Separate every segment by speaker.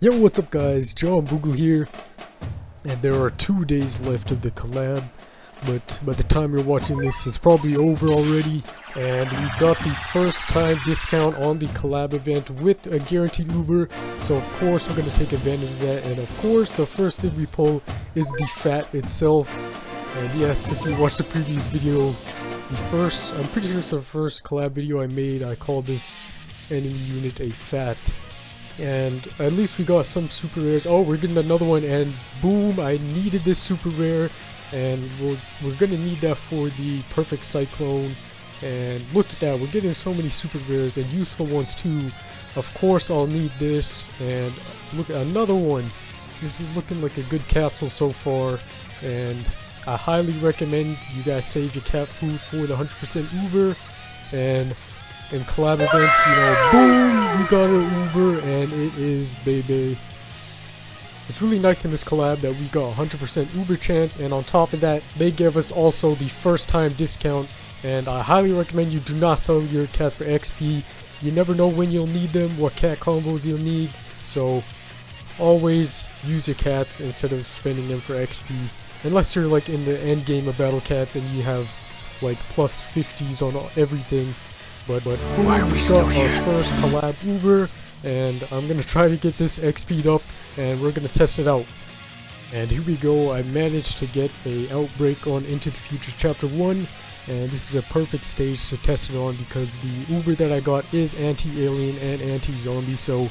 Speaker 1: Yo, what's up guys, Joe and Boogle here, and there are 2 days left of the collab, but by the time you're watching this it's probably over already, and we got the first time discount on the collab event with a guaranteed Uber, so of course we're going to take advantage of that, and of course the first thing we pull is the FAT itself. And yes, if you watched the previous video, I'm pretty sure it's the first collab video I made, I called this enemy unit a FAT. And at least we got some super rares. Oh, we're getting another one, and boom, I needed this super rare, and we're gonna need that for the perfect cyclone. And look at that, we're getting so many super rares and useful ones too. Of course I'll need this, and look at another one. This is looking like a good capsule so far, and I highly recommend you guys save your cat food for the 100% Uber. And in collab events, you know, boom, we got an Uber, and it is baby. It's really nice in this collab that we got 100% Uber chance, and on top of that, they gave us also the first time discount, and I highly recommend you do not sell your cats for XP. You never know when you'll need them, what cat combos you'll need, so always use your cats instead of spending them for XP. Unless you're like in the end game of battle cats and you have like plus 50s on everything. But boom, we got our first collab Uber, and I'm gonna try to get this XP'd up, and we're gonna test it out. And here we go, I managed to get a outbreak on Into the Future Chapter 1, and this is a perfect stage to test it on because the Uber that I got is anti-alien and anti-zombie, so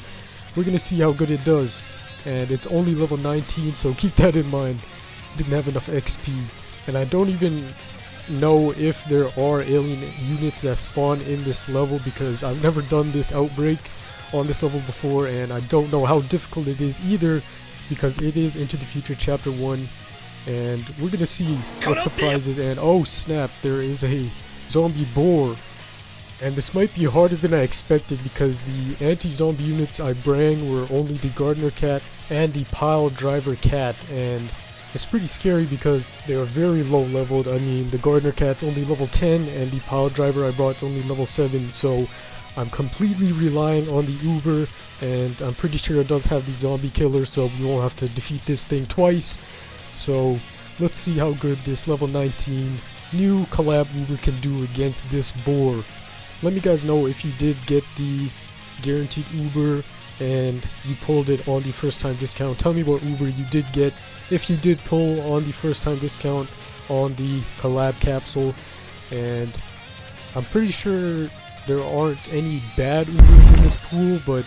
Speaker 1: we're gonna see how good it does. And it's only level 19, so keep that in mind. Didn't have enough XP, and I don't even know if there are alien units that spawn in this level because I've never done this outbreak on this level before, and I don't know how difficult it is either because it is Into the Future Chapter 1, and we're gonna see what surprises. And oh snap, there is a zombie boar, and this might be harder than I expected because the anti-zombie units I brang were only the gardener cat and the pile driver cat, and it's pretty scary because they are very low leveled. I mean, the gardener cat's only level 10 and the pile driver I brought is only level 7, so I'm completely relying on the Uber, and I'm pretty sure it does have the zombie killer, so we won't have to defeat this thing twice. So let's see how good this level 19 new collab Uber can do against this boar. Let me guys know if you did get the guaranteed Uber and you pulled it on the first time discount. Tell me what Uber you did get if you did pull on the first time discount on the collab capsule. And I'm pretty sure there aren't any bad Ubers in this pool, but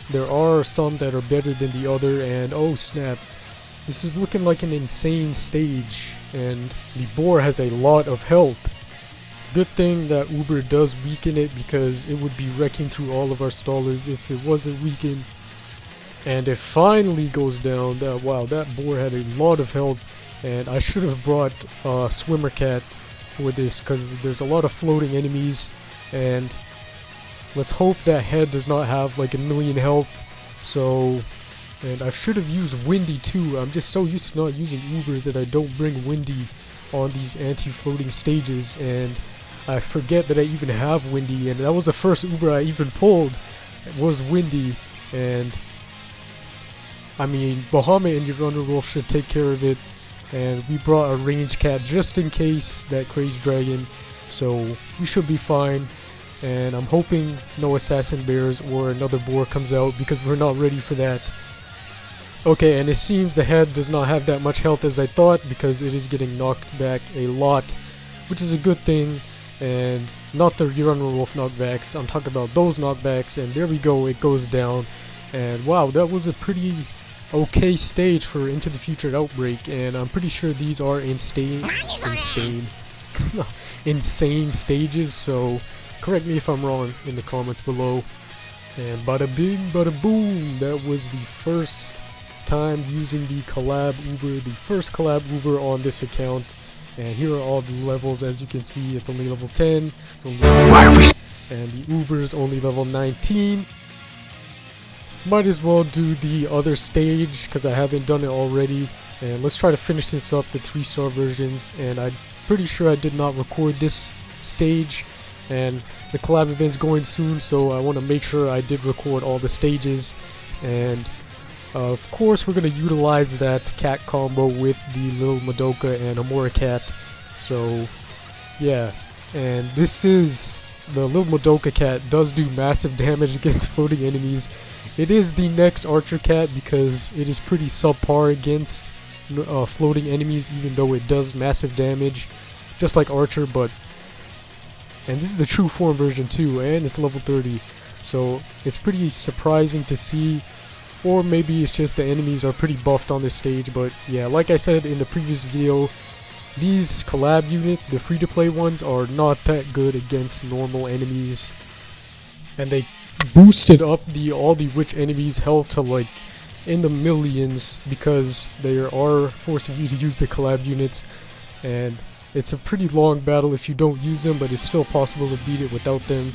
Speaker 1: there are some that are better than the other. And oh snap, this is looking like an insane stage, and the boar has a lot of health. Good thing that Uber does weaken it because it would be wrecking through all of our stallers if it wasn't weakened. And it finally goes down. Wow, that boar had a lot of health, and I should have brought Swimmer Cat for this because there's a lot of floating enemies, and let's hope that head does not have like a million health. So, and I should have used Windy too. I'm just so used to not using Ubers that I don't bring Windy on these anti-floating stages, and I forget that I even have Windy, and that was the first Uber I even pulled, was Windy. And I mean, Bahamut and your Runner Wolf should take care of it, and we brought a range cat just in case, that Crazed Dragon, so we should be fine. And I'm hoping no assassin bears or another boar comes out because we're not ready for that. Okay, and it seems the head does not have that much health as I thought because it is getting knocked back a lot, which is a good thing. And not the Runner Wolf knockbacks, I'm talking about those knockbacks, and there we go, it goes down. And wow, that was a pretty okay stage for Into the Future Outbreak, and I'm pretty sure these are insane stages, so correct me if I'm wrong in the comments below. And bada bing, bada boom, that was the first time using the collab Uber, the first collab Uber on this account. And here are all the levels. As you can see, it's only level 10, it's only level 7, and the Uber is only level 19. Might as well do the other stage because I haven't done it already. And let's try to finish this up, the 3-star versions. And I'm pretty sure I did not record this stage, and the collab event's going soon, so I want to make sure I did record all the stages. And Of course, we're going to utilize that cat combo with the little Madoka and Amora cat. So, yeah. And this is... the little Madoka cat does do massive damage against floating enemies. It is the next Archer cat because it is pretty subpar against floating enemies, even though it does massive damage, just like Archer. But and this is the true form version too, and it's level 30, so it's pretty surprising to see. Or maybe it's just the enemies are pretty buffed on this stage. But yeah, like I said in the previous video, these collab units, the free-to-play ones, are not that good against normal enemies, and they boosted up all the rich enemies' health to like in the millions because they are forcing you to use the collab units, and it's a pretty long battle if you don't use them, but it's still possible to beat it without them.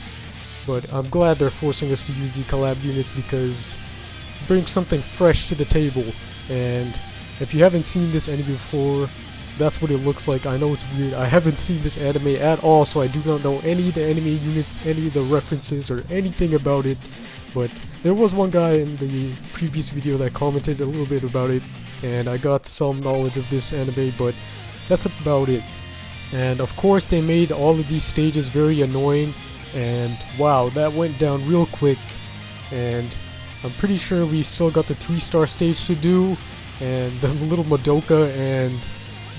Speaker 1: But I'm glad they're forcing us to use the collab units because it brings something fresh to the table. And if you haven't seen this enemy before, that's what it looks like. I know it's weird. I haven't seen this anime at all, so I do not know any of the anime units, any of the references, or anything about it. But there was one guy in the previous video that commented a little bit about it, and I got some knowledge of this anime, but that's about it. And of course they made all of these stages very annoying, and wow, that went down real quick. And I'm pretty sure we still got the 3-star stage to do, and the little Madoka and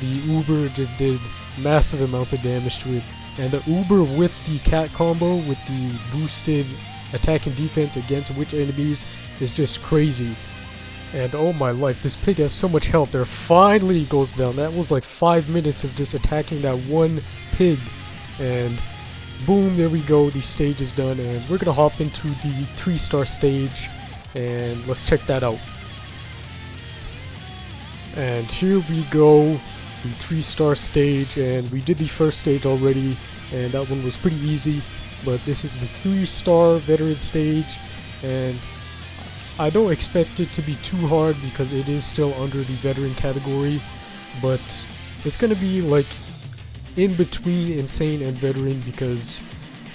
Speaker 1: the Uber just did massive amounts of damage to it. And the Uber with the cat combo with the boosted attack and defense against witch enemies is just crazy. And oh my life, this pig has so much health. There finally goes down. That was like 5 minutes of just attacking that one pig. And boom, there we go. The stage is done, and we're gonna hop into the 3-star stage, and let's check that out. And here we go, the 3-star stage, and we did the first stage already, and that one was pretty easy. But this is the 3-star veteran stage, and I don't expect it to be too hard because it is still under the veteran category, but it's gonna be like in between insane and veteran because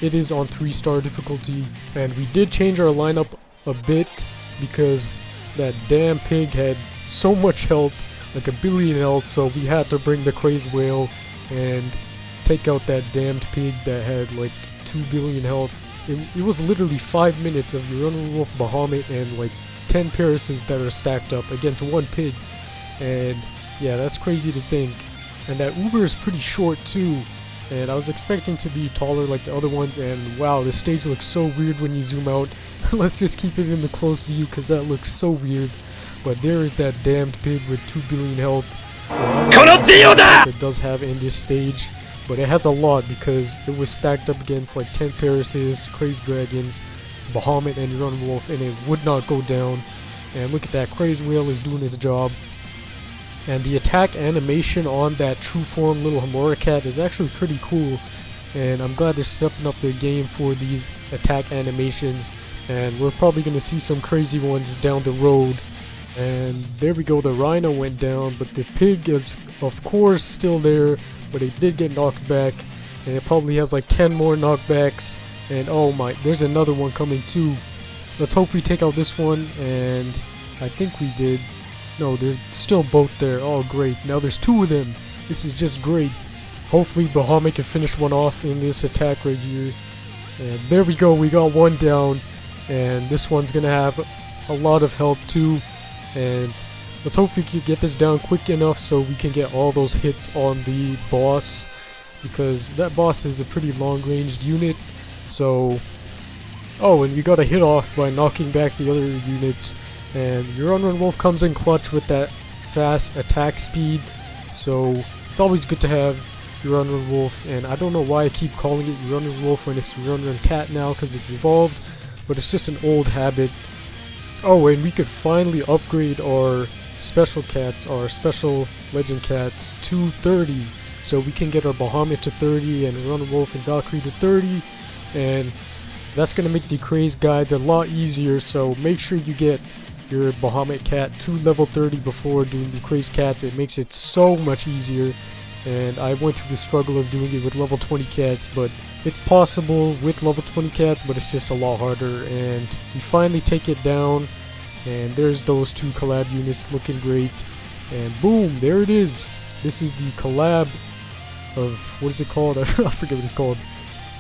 Speaker 1: it is on 3-star difficulty. And we did change our lineup a bit because that damn pig had so much health, like 1 billion health, so we had to bring the Crazed Whale and take out that damned pig that had like 2 billion health. It was literally 5 minutes of your Wolf Bahamut and like 10 Parises that are stacked up against one pig. And yeah, that's crazy to think. And that Uber is pretty short too, and I was expecting to be taller like the other ones, and wow, the stage looks so weird when you zoom out. Let's just keep it in the close view because that looks so weird. But there is that damned pig with 2 billion health. It does have in this stage, but it has a lot because it was stacked up against like 10 Parises, Crazed Dragons, Bahamut, and Run Wolf, and it would not go down. And look at that, Crazed Whale is doing its job. And the attack animation on that true form little Amora cat is actually pretty cool, and I'm glad they're stepping up their game for these attack animations, and we're probably going to see some crazy ones down the road. And there we go, the rhino went down, but the pig is of course still there, but it did get knocked back, and it probably has like 10 more knockbacks. And oh my, there's another one coming too. Let's hope we take out this one, and I think we did. No, they're still both there. Oh great, now there's 2 of them. This is just great. Hopefully Bahamut can finish one off in this attack right here. And there we go, we got one down, and this one's gonna have a lot of health too. And let's hope we can get this down quick enough so we can get all those hits on the boss, because that boss is a pretty long-ranged unit. So, oh, and we got a hit off by knocking back the other units. And your Run Wolf comes in clutch with that fast attack speed, so it's always good to have your Run Wolf. And I don't know why I keep calling it your Run Wolf when it's your Run Cat now, because it's evolved, but it's just an old habit. Oh, and we could finally upgrade our special cats, our special legend cats, to 30, so we can get our Bahamut to 30 and Run Wolf and Valkyrie to 30, and that's going to make the Crazed Guides a lot easier. So make sure you get your Bahamut cat to level 30 before doing the Crazed Cats. It makes it so much easier, and I went through the struggle of doing it with level 20 cats, but it's possible with level 20 cats, but it's just a lot harder. And we finally take it down, And there's those 2 collab units looking great. And boom, there it is. This is the collab of, what is it called? I forget what it's called.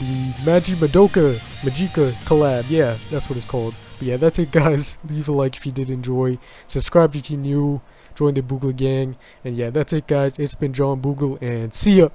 Speaker 1: The Madoka Magica Collab. Yeah, that's what it's called. But yeah, that's it, guys. Leave a like if you did enjoy. Subscribe if you're new. Join the Boogle gang. And yeah, that's it, guys. It's been John Boogle, and see ya.